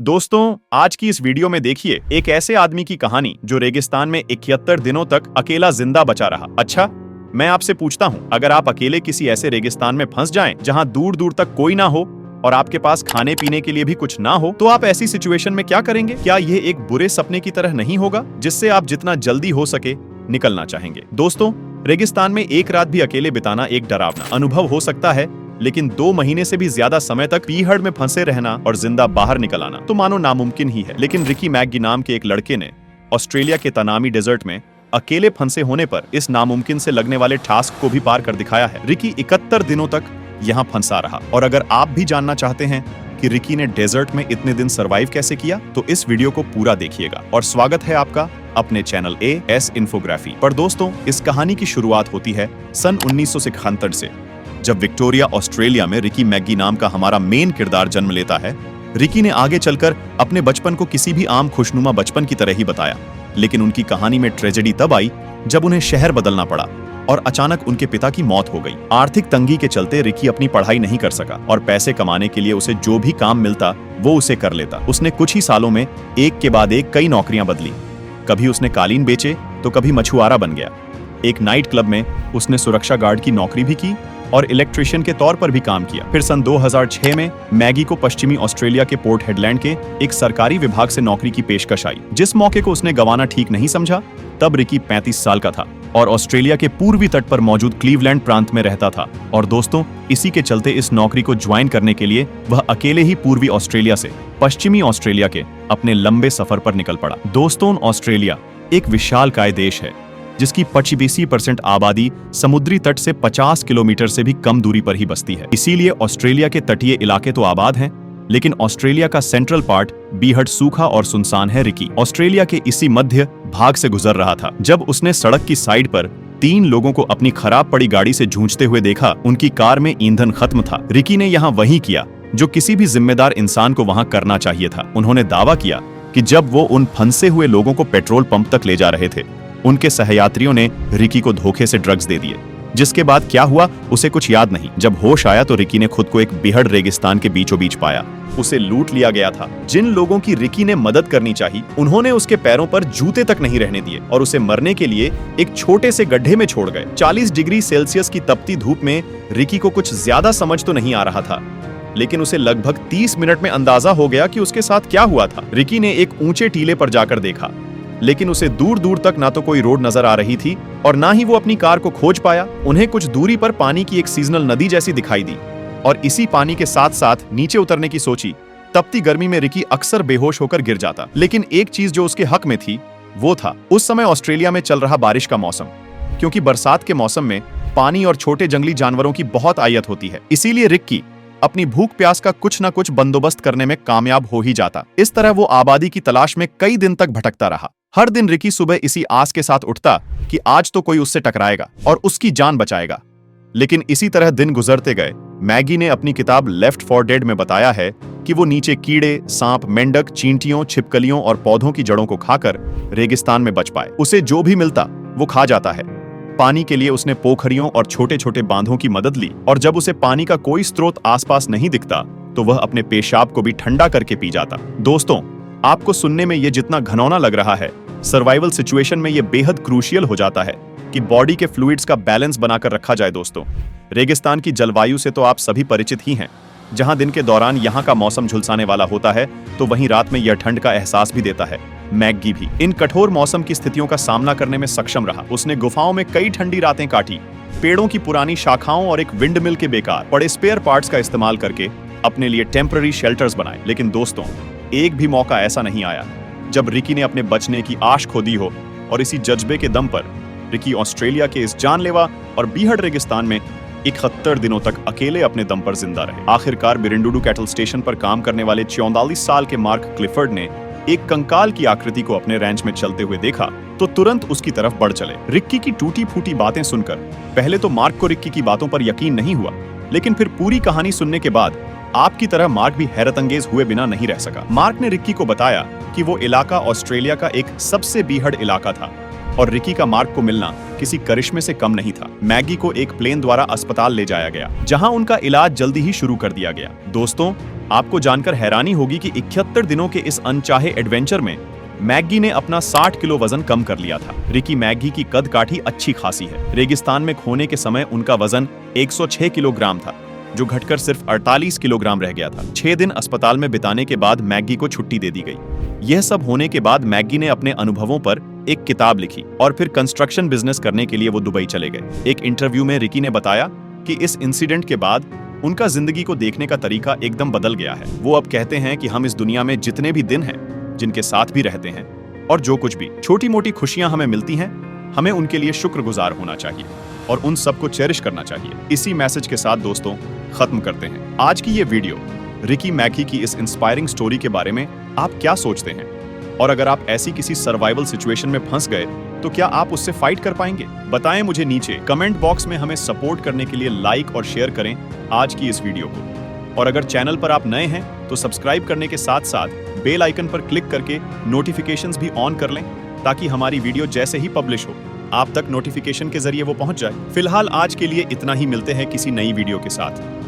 दोस्तों, आज की इस वीडियो में देखिए एक ऐसे आदमी की कहानी जो रेगिस्तान में 71 दिनों तक अकेला जिंदा बचा रहा। अच्छा, मैं आपसे पूछता हूँ, अगर आप अकेले किसी ऐसे रेगिस्तान में फंस जाएं जहाँ दूर दूर तक कोई ना हो और आपके पास खाने पीने के लिए भी कुछ ना हो, तो आप ऐसी सिचुएशन में क्या करेंगे? क्या ये एक बुरे सपने की तरह नहीं होगा जिससे आप जितना जल्दी हो सके निकलना चाहेंगे? दोस्तों, रेगिस्तान में एक रात भी अकेले बिताना एक डरावना अनुभव हो सकता है, लेकिन 2 महीने से भी ज्यादा समय तक पीहड़ में फंसे रहना और जिंदा बाहर निकल आना तो मानो नामुमकिन ही है। लेकिन रिकी मैगी नाम के एक लड़के ने ऑस्ट्रेलिया के तनामी डेजर्ट में अकेले फंसे होने पर इस नामुमकिन से लगने वाले टास्क को भी पार कर दिखाया है। रिकी 71 दिनों तक यहाँ फंसा रहा, और अगर आप भी जानना चाहते हैं कि रिकी ने डेजर्ट में इतने दिन सर्वाइव कैसे किया, तो इस वीडियो को पूरा देखिएगा। और स्वागत है आपका अपने चैनल AS इन्फोग्राफी पर। दोस्तों, इस कहानी की शुरुआत होती है सन 1971 से, जब विक्टोरिया ऑस्ट्रेलिया में रिकी मैगी नाम का हमारा मेन किरदार जन्म लेता है। रिकी ने आगे चलकर अपने बचपन को किसी भी आम खुशनुमा बचपन की तरह ही बताया, लेकिन उनकी कहानी में ट्रेजेडी तब आई जब उन्हें शहर बदलना पड़ा और अचानक उनके पिता की मौत हो गई। आर्थिक तंगी के चलते रिकी अपनी पढ़ाई नहीं कर सका और पैसे कमाने के लिए उसे जो भी काम मिलता वो उसे कर लेता। उसने कुछ ही सालों में एक के बाद एक कई नौकरियां बदली। कभी उसने कालीन बेचे तो कभी मछुआरा बन गया। एक नाइट क्लब में उसने सुरक्षा गार्ड की नौकरी भी की और इलेक्ट्रिशियन के तौर पर भी काम किया। फिर सन 2006 में मैगी को पश्चिमी ऑस्ट्रेलिया के पोर्ट हेडलैंड के एक सरकारी विभाग से नौकरी की पेशकश आई। जिस मौके को उसने गंवाना ठीक नहीं समझा, तब रिकी 35 साल का था और ऑस्ट्रेलिया के पूर्वी तट पर मौजूद क्लीवलैंड प्रांत में रहता था। और दोस्तों, इसी के चलते इस नौकरी को ज्वाइन करने के लिए वह अकेले ही पूर्वी ऑस्ट्रेलिया से पश्चिमी ऑस्ट्रेलिया के अपने लंबे सफर पर निकल पड़ा। दोस्तों, ऑस्ट्रेलिया एक विशालकाय देश है जिसकी 85% आबादी समुद्री तट से 50 किलोमीटर से भी कम दूरी पर ही बसती है। इसीलिए ऑस्ट्रेलिया के तटीय इलाके तो आबाद हैं, लेकिन ऑस्ट्रेलिया का सेंट्रल पार्ट बीहड़ सूखा और सुनसान है। रिकी ऑस्ट्रेलिया के इसी मध्य भाग से गुजर रहा था जब उसने सड़क की साइड पर 3 लोगों को अपनी खराब पड़ी गाड़ी से जूझते हुए देखा। उनकी कार में ईंधन खत्म था। रिकी ने यहाँ वही किया जो किसी भी जिम्मेदार इंसान को वहां करना चाहिए था। उन्होंने दावा किया कि जब वो उन फंसे हुए लोगों को पेट्रोल पंप तक ले जा रहे थे, उनके सहयात्रियों ने रिकी को धोखे से ड्रग्स दे दिए। जिसके बाद क्या हुआ उसे कुछ याद नहीं। जब होश आया तो रिकी ने खुद को एक बीहड़ रेगिस्तान के बीचों बीच पाया। उसे लूट लिया गया था। जिन लोगों की रिकी ने मदद करनी चाहिए, उन्होंने उसके पैरों पर जूते तक नहीं रहने दिए और उसे मरने के लिए एक छोटे से गड्ढे में छोड़ गए। 40 डिग्री सेल्सियस की तपती धूप में रिकी को कुछ ज्यादा समझ तो नहीं आ रहा था, लेकिन उसे लगभग 30 मिनट में अंदाजा हो गया कि उसके साथ क्या हुआ था। रिकी ने एक ऊंचे टीले पर जाकर देखा, लेकिन उसे दूर दूर तक ना तो कोई रोड नजर आ रही थी और ना ही वो अपनी कार को खोज पाया। उन्हें कुछ दूरी पर पानी की एक सीजनल नदी जैसी दिखाई दी और इसी पानी के साथ साथ नीचे उतरने की सोची। तपती गर्मी में रिकी अक्सर बेहोश होकर गिर जाता, लेकिन एक चीज जो उसके हक में थी वो था उस समय ऑस्ट्रेलिया में चल रहा बारिश का मौसम, क्योंकि बरसात के मौसम में पानी और छोटे जंगली जानवरों की बहुत आयत होती है। इसीलिए रिकी अपनी भूख प्यास का कुछ न कुछ बंदोबस्त करने में कामयाब हो ही जाता। इस तरह वो आबादी की तलाश में कई दिन तक भटकता रहा। हर दिन रिकी सुबह इसी आस के साथ उठता कि आज तो कोई उससे टकराएगा और उसकी जान बचाएगा। लेकिन इसी तरह दिन गुजरते गए। मैगी ने अपनी किताब लेफ्ट फॉर डेड में बताया है कि वो नीचे कीड़े, सांप, मेंढक, चींटियों, छिपकलियों और पौधों की जड़ों को खाकर रेगिस्तान में बच पाए। उसे जो भी मिलता वो खा जाता है। पानी के लिए उसने पोखरियों और छोटे छोटे बांधों की मदद ली, और जब उसे पानी का कोई स्रोत आसपास नहीं दिखता तो वह अपने पेशाब को भी ठंडा करके पी जाता। दोस्तों, आपको सुनने में ये जितना घनौना लग रहा है, सर्वाइवल सिचुएशन में ये बेहद क्रूशियल हो जाता है कि बॉडी के फ्लूइड्स का बैलेंस बनाकर रखा जाए। दोस्तों, रेगिस्तान की जलवायु से तो आप सभी परिचित ही हैं। जहां दिन के दौरान यहाँ का मौसम झुलसाने वाला होता है, तो वहीं रात में यह ठंड का एहसास भी देता है। मैगी भी इन कठोर मौसम की स्थितियों का सामना करने में सक्षम रहा। उसने गुफाओं में कई ठंडी रातें काटी, पेड़ों की पुरानी शाखाओं और एक विंड मिल के बेकार पड़े स्पेयर पार्ट्स का इस्तेमाल करके अपने लिए टेम्पररी शेल्टर्स बनाए। लेकिन दोस्तों, एक भी मौका ऐसा नहीं आया जब रिकी ने अपने बचने की आश खो दी हो, और इसी जज्बे के दम पर रिकी ऑस्ट्रेलिया के इस जानलेवा और बीहड़ रेगिस्तान में 71 दिनों तक अकेले अपने दम पर जिंदा रहे। आखिरकार बिरिंडुडू कैटल स्टेशन पर काम करने वाले 44 साल के मार्क क्लिफर्ड ने एक कंकाल की आकृति को अपने रैंच में चलते हुए देखा तो तुरंत उसकी तरफ बढ़ चले। रिक्की की टूटी फूटी बातें सुनकर पहले तो मार्क को रिक्की की बातों पर यकीन नहीं हुआ, लेकिन फिर पूरी कहानी सुनने के बाद आपकी तरह मार्क भी हैरत अंगेज हुए बिना नहीं रह सका। मार्क ने रिक्की को बताया कि वो इलाका ऑस्ट्रेलिया का एक सबसे बीहड़ इलाका था और रिकी का मार्क को मिलना किसी करिश्मे से कम नहीं था। मैगी को एक प्लेन द्वारा अस्पताल ले जाया गया, जहां उनका इलाज जल्दी ही शुरू कर दिया गया। दोस्तों, आपको जानकर हैरानी होगी कि 71 दिनों के इस अनचाहे एडवेंचर में मैगी ने अपना 60 किलो वजन कम कर लिया था। रिकी मैगी की कद काठी अच्छी खासी है। रेगिस्तान में खोने के समय उनका वजन 106 किलोग्राम था, जो घटकर सिर्फ 48 किलोग्राम रह गया था। 6 दिन अस्पताल में बिताने के बाद मैगी को छुट्टी दे दी गई। यह सब होने के बाद मैगी ने अपने अनुभवों पर एक किताब लिखी और फिर कंस्ट्रक्शन बिजनेस करने के लिए वो दुबई चले गए। एक इंटरव्यू में रिकी ने बताया कि इस इंसिडेंट के बाद उनका जिंदगी को देखने का तरीका एकदम बदल गया है। वो अब कहते हैं कि हम इस दुनिया में जितने भी दिन हैं, जिनके साथ भी रहते हैं और जो कुछ भी छोटी मोटी खुशियां हमें मिलती हैं, हमें उनके लिए शुक्रगुजार होना चाहिए और उन सबको चेरिश करना चाहिए। इसी मैसेज के साथ दोस्तों खत्म करते हैं आज की ये वीडियो। रिकी मैगी की इस इंस्पायरिंग स्टोरी के बारे में आप क्या सोचते हैं? और अगर आप ऐसी किसी सर्वाइवल सिचुएशन में फंस गए तो क्या आप उससे फाइट कर पाएंगे? बताएं मुझे नीचे कमेंट बॉक्स में। हमें सपोर्ट करने के लिए लाइक और शेयर करें आज की इस वीडियो को। और अगर चैनल पर आप नए हैं तो सब्सक्राइब करने के साथ साथ बेल आइकन पर क्लिक करके नोटिफिकेशंस भी ऑन कर लें, ताकि हमारी वीडियो जैसे ही पब्लिश हो आप तक नोटिफिकेशन के जरिए वो पहुंच जाए। फिलहाल आज के लिए इतना ही, मिलते हैं किसी नई वीडियो के साथ।